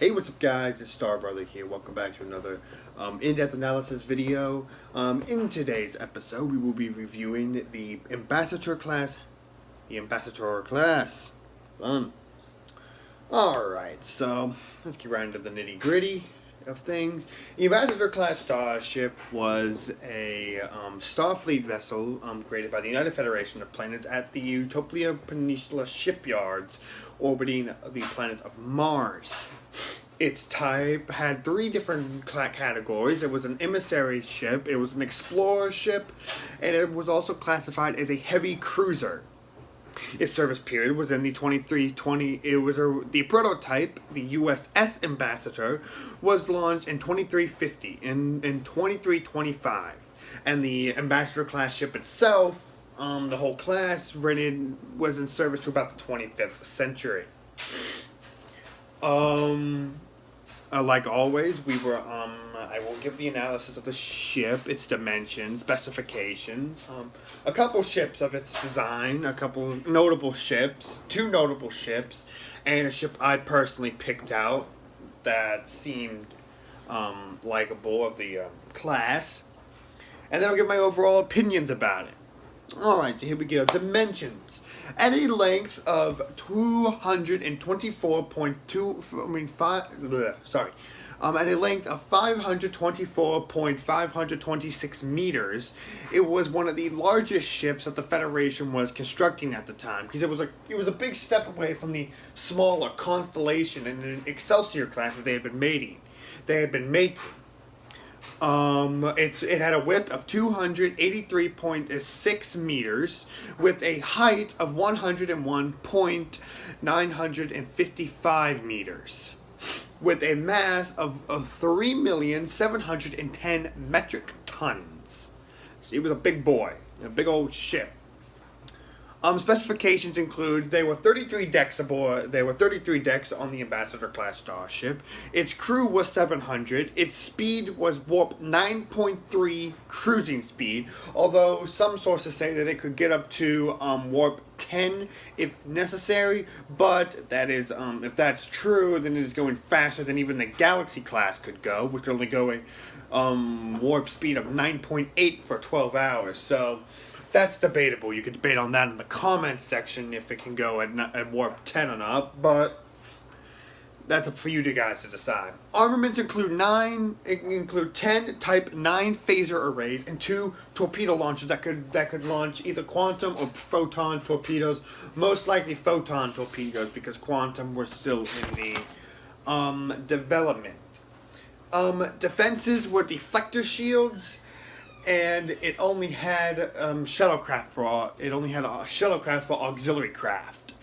Hey, what's up guys, it's Star Brother here. Welcome back to another in-depth analysis video. In today's episode, we will be reviewing the Ambassador Class. Fun. Alright, so let's get right into the nitty-gritty of things. The Ambassador Class Starship was a Starfleet vessel created by the United Federation of Planets at the Utopia Peninsula shipyards orbiting the planet of Mars. Its type had three different categories. It was an emissary ship, it was an explorer ship, and it was also classified as a heavy cruiser. Its service period was in the 2320. The prototype, the USS Ambassador, was launched in 2350 in 2325, and the Ambassador class ship itself, the whole class, was in service to about the 25th century. Like always, I will give the analysis of the ship, its dimensions, specifications, a couple ships of its design, a couple notable ships, two notable ships, and a ship I personally picked out that seemed likable of the class. And then I'll give my overall opinions about it. Alright, so here we go. Dimensions. At a length of 524.526 meters, it was one of the largest ships that the Federation was constructing at the time, because it was a big step away from the smaller Constellation and an Excelsior class that they had been making. It had a width of 283.6 meters with a height of 101.955 meters with a mass of 3,710 metric tons. So it was a big boy, a big old ship. Specifications include there were 33 decks aboard. There were 33 decks on the Ambassador Class Starship. Its crew was 700. Its speed was warp 9.3 cruising speed, although some sources say that it could get up to warp 10 if necessary. But that is, if that's true, then it is going faster than even the Galaxy class could go, which only go a warp speed of 9.8 for 12 hours. So that's debatable. You could debate on that in the comments section if it can go at warp 10 and up, but that's up for you guys to decide. Armaments include 10 Type 9 phaser arrays and 2 torpedo launchers that could launch either quantum or photon torpedoes. Most likely photon torpedoes, because quantum were still in the development. Defenses were deflector shields. And it only had shuttlecraft for auxiliary craft.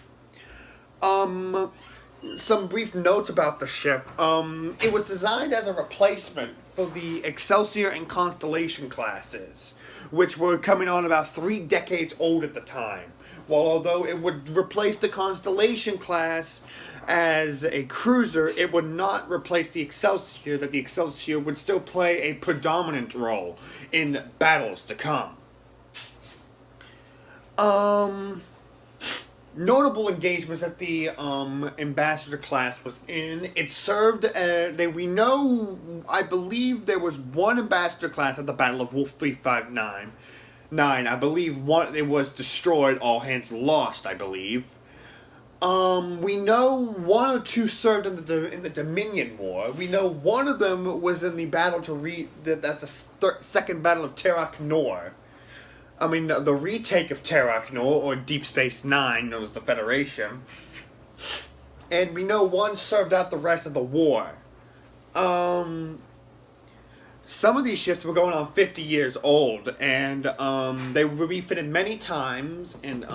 Some brief notes about the ship. It was designed as a replacement for the Excelsior and Constellation classes, which were coming on about 3 decades old at the time. Although it would replace the Constellation class as a cruiser, it would not replace the Excelsior, that the Excelsior would still play a predominant role in battles to come. Notable engagements that the Ambassador class was in. It served, I believe there was one Ambassador class at the Battle of Wolf 359. I believe it was destroyed, all hands lost, I believe. We know 1 or 2 served in the Dominion War. We know one of them was in the battle second battle of Terok Nor. The retake of Terok Nor, or Deep Space Nine, known as the Federation. And we know one served out the rest of the war. Some of these ships were going on 50 years old, and they were refitted many times, and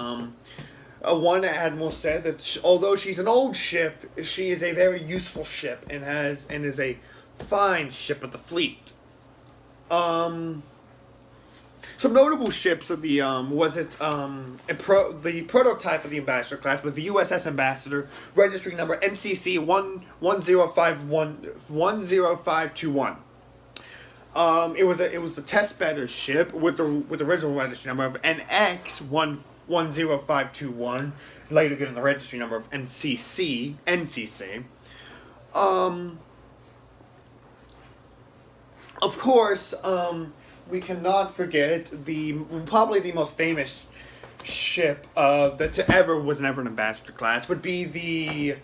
one admiral said that although she's an old ship, she is a very useful ship and is a fine ship of the fleet. Some notable ships of the the prototype of the Ambassador class was the USS Ambassador, registry number NCC 10521. It was the test bed ship with the original registry number of NX 10521, later getting the registry number of NCC. Of course, we cannot forget probably the most famous ship that ever was never an Ambassador class would be the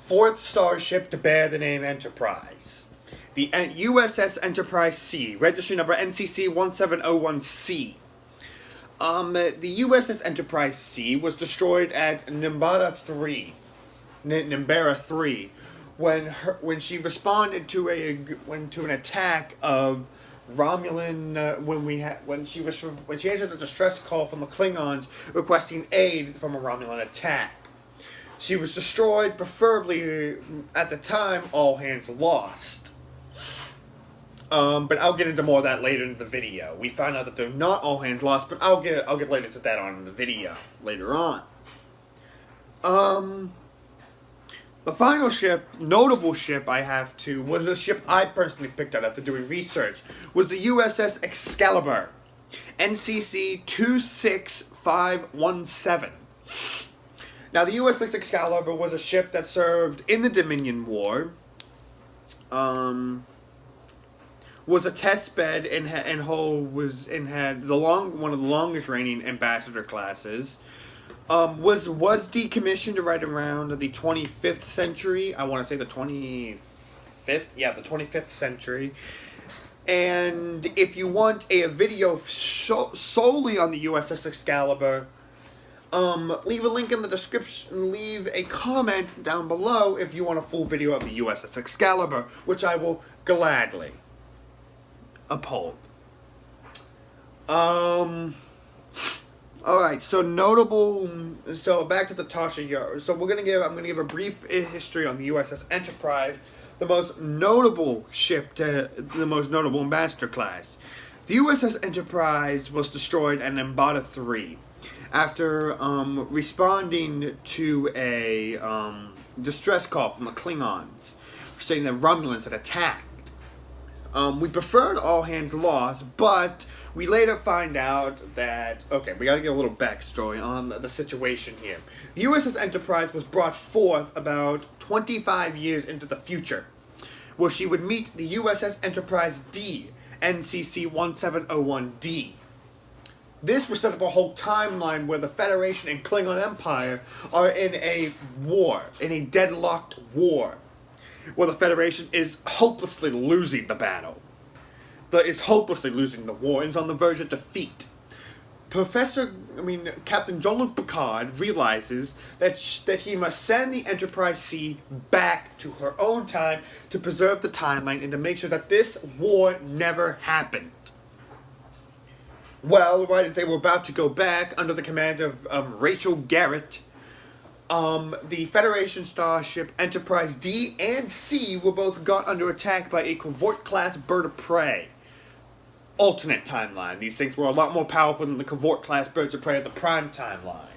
fourth starship to bear the name Enterprise. The USS Enterprise C, registry number NCC 1701C. The USS Enterprise C was destroyed at Nimbara 3, when she responded to an attack of Romulan when she answered a distress call from the Klingons requesting aid from a Romulan attack. She was destroyed, preferably at the time all hands lost. But I'll get into more of that later in the video. We found out that they're not all hands lost, but I'll get later to that on in the video later on. The final notable ship I have was a ship I personally picked out after doing research, was the USS Excalibur, NCC 26517. Now, the USS Excalibur was a ship that served in the Dominion War, was a test bed and had one of the longest reigning ambassador classes. Was decommissioned right around the 25th century. I want to say the 25th. Yeah, the 25th century. And if you want a video solely on the USS Excalibur, leave a link in the description. Leave a comment down below if you want a full video of the USS Excalibur, which I will gladly uphold. Alright, so back to the Tasha Yar. So I'm gonna give a brief history on the USS Enterprise, the most notable ambassador class. The USS Enterprise was destroyed at Nimbara 3 after responding to a distress call from the Klingons, stating that Romulans had attacked. We preferred all hands lost, but we later find out that, okay, we gotta get a little backstory on the situation here. The USS Enterprise was brought forth about 25 years into the future, where she would meet the USS Enterprise D, NCC 1701D. This would set up a whole timeline where the Federation and Klingon Empire are in a deadlocked war, where the Federation is hopelessly losing the battle. Is hopelessly losing the war and is on the verge of defeat. Captain Jean-Luc Picard realizes that he must send the Enterprise C back to her own time to preserve the timeline and to make sure that this war never happened. Well, right as they were about to go back under the command of Rachel Garrett, the Federation starship Enterprise D and C were both got under attack by a Cavort-class bird of prey. Alternate timeline. These things were a lot more powerful than the Cavort-class birds of prey of the Prime timeline.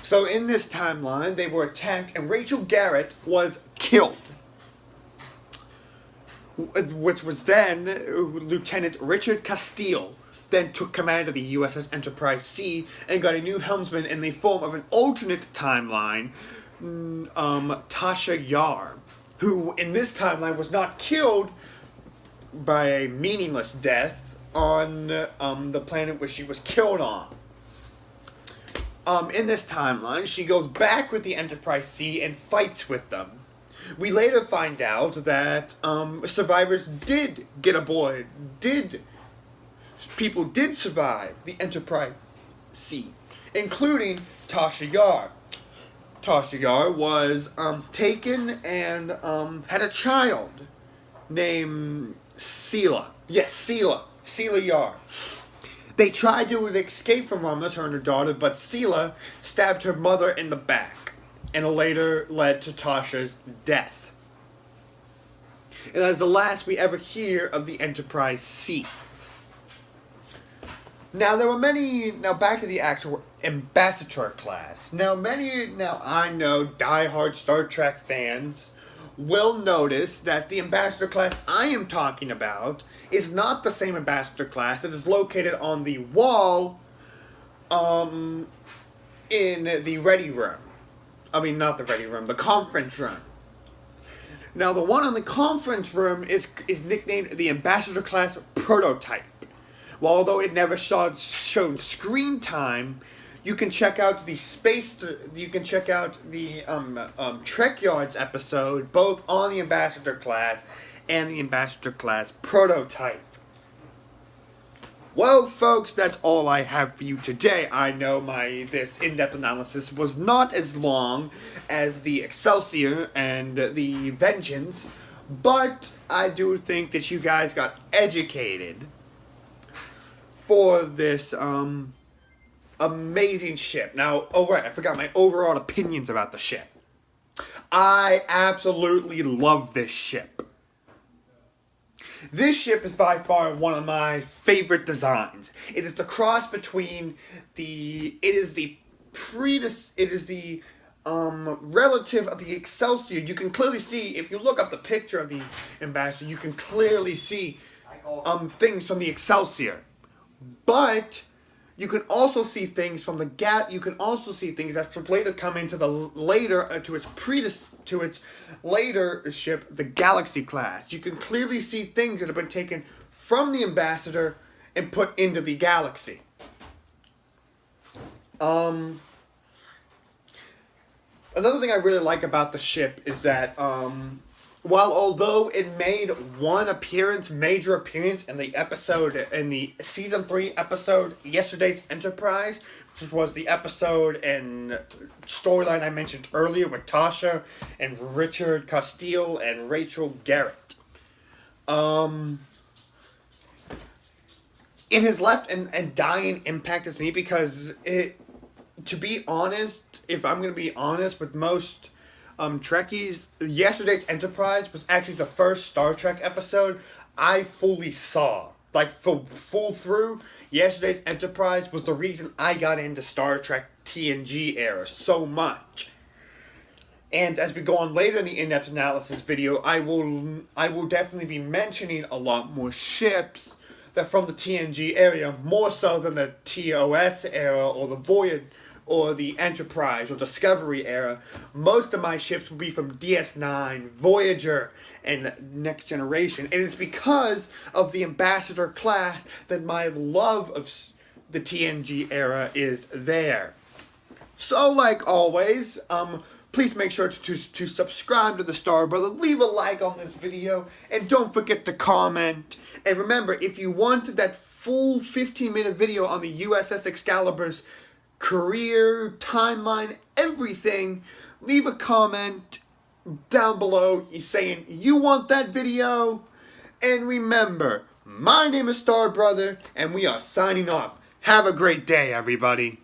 So in this timeline, they were attacked and Rachel Garrett was killed. Which was then Lieutenant Richard Castile then took command of the USS Enterprise C and got a new helmsman in the form of an alternate timeline, Tasha Yar, who in this timeline was not killed by a meaningless death on the planet where she was killed on. In this timeline, she goes back with the Enterprise C and fights with them. We later find out that survivors did get aboard, people did survive the Enterprise C, including Tasha Yar. Tasha Yar was taken and had a child named Sela. Yes, Sela Yar. They tried to escape from Romulus, her and her daughter, but Sela stabbed her mother in the back, and it later led to Tasha's death. And that is the last we ever hear of the Enterprise C. Now, back to the actual Ambassador class. Now, I know diehard Star Trek fans will notice that the Ambassador class I am talking about is not the same Ambassador class that is located on the wall in the ready room. I mean, not the ready room, the conference room Now, the one in the conference room is nicknamed the Ambassador Class Prototype. Well, although it never showed screen time, you can check out the Trek Yards episode, both on the Ambassador Class and the Ambassador Class Prototype. Well, folks, that's all I have for you today. I know this in-depth analysis was not as long as the Excelsior and the Vengeance, but I do think that you guys got educated for this amazing ship. Now, oh right, I forgot my overall opinions about the ship. I absolutely love this ship. This ship is by far one of my favorite designs. It is the cross between relative of the Excelsior. You can clearly see, if you look up the picture of the Ambassador, you can clearly see things from the Excelsior. But you can also see things from the you can also see things that later come into the to its later ship, the Galaxy class. You can clearly see things that have been taken from the Ambassador and put into the Galaxy. Another thing I really like about the ship is that although it made one major appearance in the season 3 episode, Yesterday's Enterprise, which was the episode and storyline I mentioned earlier with Tasha and Richard Castile and Rachel Garrett. It has left an dying impact as me because to be honest, if I'm going to be honest with most Trekkies, Yesterday's Enterprise was actually the first Star Trek episode I fully saw. Like, full through, Yesterday's Enterprise was the reason I got into Star Trek TNG era so much. And as we go on later in the in-depth analysis video, I will definitely be mentioning a lot more ships that from the TNG area, more so than the TOS era or the Voyager or the Enterprise or Discovery era. Most of my ships will be from DS9, Voyager, and Next Generation. And it's because of the Ambassador class that my love of the TNG era is there. So, like always, please make sure to subscribe to the Star Brother, leave a like on this video, and don't forget to comment. And remember, if you wanted that full 15-minute video on the USS Excalibur's career, timeline, everything, leave a comment down below saying you want that video. And remember, my name is Star Brother, and we are signing off. Have a great day, everybody.